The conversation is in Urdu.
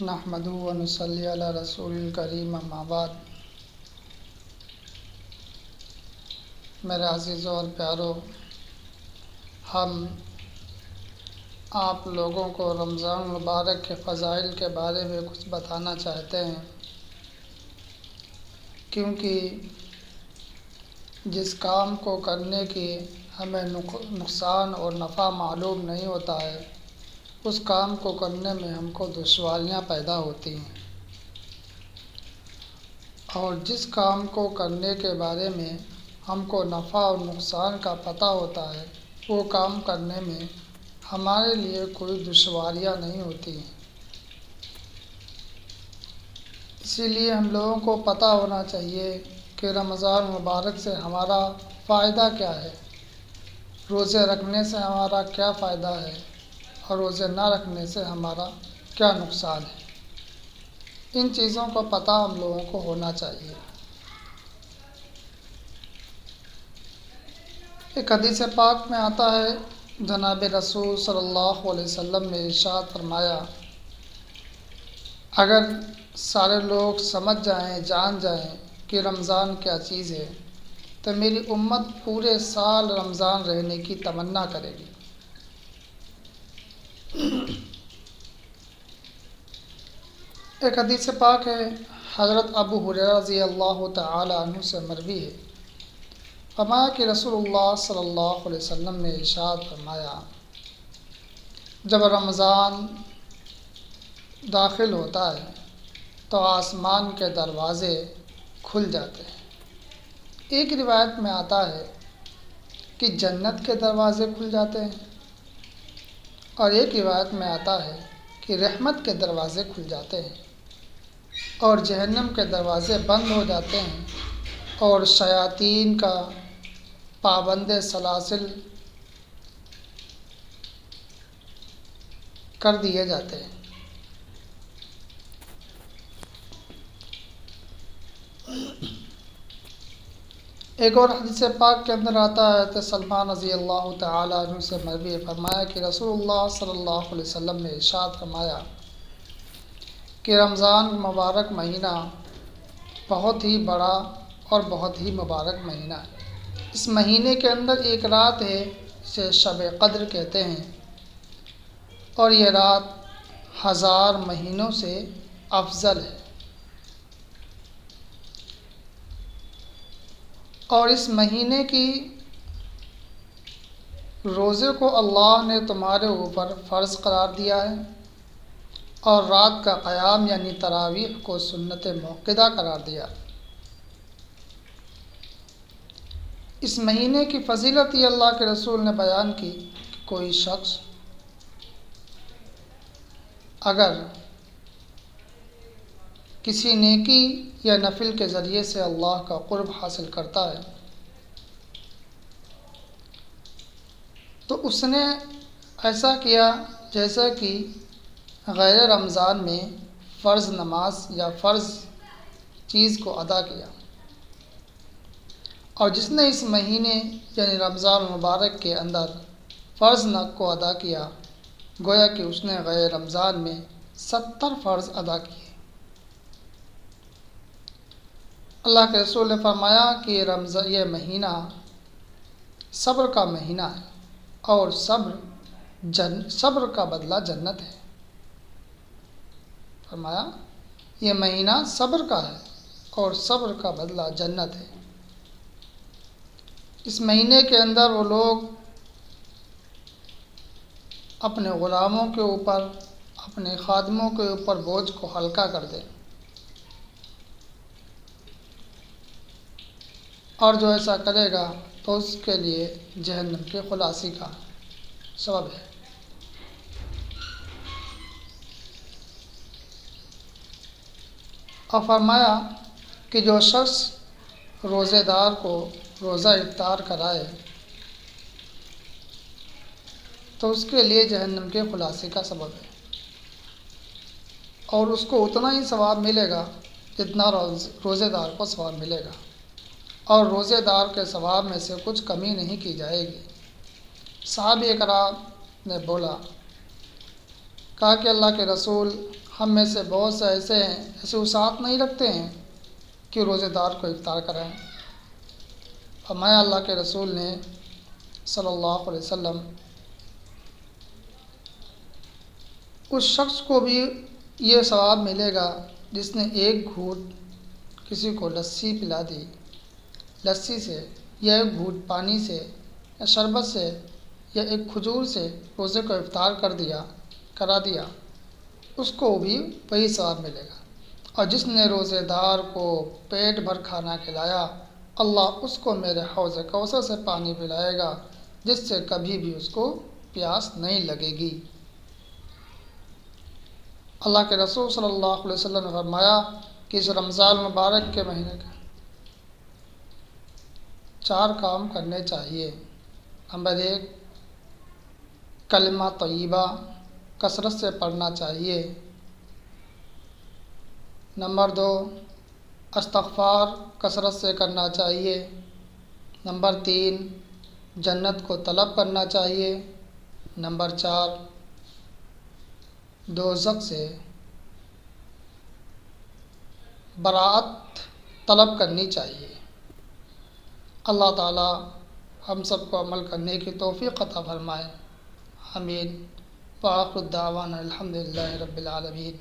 نحمدہ و نصلی علی رسول الکریم اما بعد۔ میرے عزیزوں اور پیارو، ہم آپ لوگوں کو رمضان المبارک کے فضائل کے بارے میں کچھ بتانا چاہتے ہیں، کیونکہ جس کام کو کرنے کی ہمیں نقصان اور نفع معلوم نہیں ہوتا ہے، اس کام کو کرنے میں ہم کو دشواریاں پیدا ہوتی ہیں، اور جس کام کو کرنے کے بارے میں ہم کو نفع اور نقصان کا پتہ ہوتا ہے، وہ کام کرنے میں ہمارے لیے کوئی دشواریاں نہیں ہوتی ہیں۔ اسی لیے ہم لوگوں کو پتہ ہونا چاہیے کہ رمضان مبارک سے ہمارا فائدہ کیا ہے، روزے رکھنے سے ہمارا کیا فائدہ ہے، اور روزے نہ رکھنے سے ہمارا کیا نقصان ہے۔ ان چیزوں کا پتہ ہم لوگوں کو ہونا چاہیے۔ ایک حدیث پاک میں آتا ہے، جناب رسول صلی اللہ علیہ وسلم نے ارشاد فرمایا، اگر سارے لوگ سمجھ جائیں، جان جائیں کہ رمضان کیا چیز ہے، تو میری امت پورے سال رمضان رہنے کی تمنا کرے گی۔ ایک حدیث پاک ہے، حضرت ابو ہریرہ رضی اللہ تعالی عنہ سے مروی ہے، فرمایا کہ رسول اللہ صلی اللہ علیہ وسلم نے ارشاد فرمایا، جب رمضان داخل ہوتا ہے تو آسمان کے دروازے کھل جاتے ہیں۔ ایک روایت میں آتا ہے کہ جنت کے دروازے کھل جاتے ہیں، اور ایک روایت میں آتا ہے کہ رحمت کے دروازے کھل جاتے ہیں، اور جہنم کے دروازے بند ہو جاتے ہیں، اور شیاطین کا پابند سلاسل کر دیے جاتے ہیں۔ ایک اور حدیث پاک کے اندر آتا ہے کہ سلمان رضی اللہ تعالی عنہ سے مروی ہے، فرمایا کہ رسول اللہ صلی اللہ علیہ وسلم نے ارشاد فرمایا کہ رمضان مبارک مہینہ بہت ہی بڑا اور بہت ہی مبارک مہینہ ہے۔ اس مہینے کے اندر ایک رات ہے جسے شب قدر کہتے ہیں، اور یہ رات 1000 مہینوں سے افضل ہے، اور اس مہینے کی روزے کو اللہ نے تمہارے اوپر فرض قرار دیا ہے، اور رات کا قیام یعنی تراویح کو سنت موقدہ قرار دیا۔ اس مہینے کی فضیلت یہ اللہ کے رسول نے بیان کی کہ کوئی شخص اگر کسی نیکی یا نفل کے ذریعے سے اللہ کا قرب حاصل کرتا ہے، تو اس نے ایسا کیا جیسا کہ غیر رمضان میں فرض نماز یا فرض چیز کو ادا کیا، اور جس نے اس مہینے یعنی رمضان المبارک کے اندر فرض کو ادا کیا، گویا کہ اس نے غیر رمضان میں 70 فرض ادا کیے۔ اللہ کے رسول نے فرمایا کہ یہ مہینہ صبر کا مہینہ ہے، اور صبر کا بدلہ جنت ہے۔ فرمایا یہ مہینہ صبر کا ہے، اور صبر کا بدلہ جنت ہے۔ اس مہینے کے اندر وہ لوگ اپنے غلاموں کے اوپر، اپنے خادموں کے اوپر بوجھ کو ہلکا کر دیں، اور جو ایسا کرے گا تو اس کے لیے جہنم کے خلاصی کا سبب ہے۔ اور فرمایا کہ جو شخص روزے دار کو روزہ افطار کرائے تو اس کے لیے جہنم کے خلاصی کا سبب ہے، اور اس کو اتنا ہی ثواب ملے گا جتنا روزے دار کو ثواب ملے گا، اور روزے دار کے ثواب میں سے کچھ کمی نہیں کی جائے گی۔ صحابہ کرام نے بولا، کہا کہ اللہ کے رسول، ہم میں سے بہت سے ایسے وسعت نہیں رکھتے ہیں کہ روزہ دار کو افطار کرائیں۔ فرمایا اللہ کے رسول نے صلی اللہ علیہ وسلم، اس شخص کو بھی یہ ثواب ملے گا جس نے ایک گھونٹ کسی کو لسی پلا دی، لسی سے یا ایک گھونٹ پانی سے یا شربت سے یا ایک کھجور سے روزے کو افطار کرا دیا، اس کو بھی وہی ثواب ملے گا۔ اور جس نے روزے دار کو پیٹ بھر کھانا کھلایا، اللہ اس کو میرے حوض کوثر سے پانی پلائے گا جس سے کبھی بھی اس کو پیاس نہیں لگے گی۔ اللہ کے رسول صلی اللہ علیہ وسلم نے فرمایا کہ اس رمضان مبارک کے مہینے کا 4 کام کرنے چاہیے۔ نمبر 1، کلمہ طیبہ کثرت سے پڑھنا چاہیے۔ نمبر 2، استغفار کثرت سے کرنا چاہیے۔ نمبر 3، جنت کو طلب کرنا چاہیے۔ نمبر 4، دوزخ سے برات طلب کرنی چاہیے۔ اللہ تعالی ہم سب کو عمل کرنے کی توفیق عطا فرمائے، آمین۔ وآخر الدعوانا الحمدللہ رب العالمین۔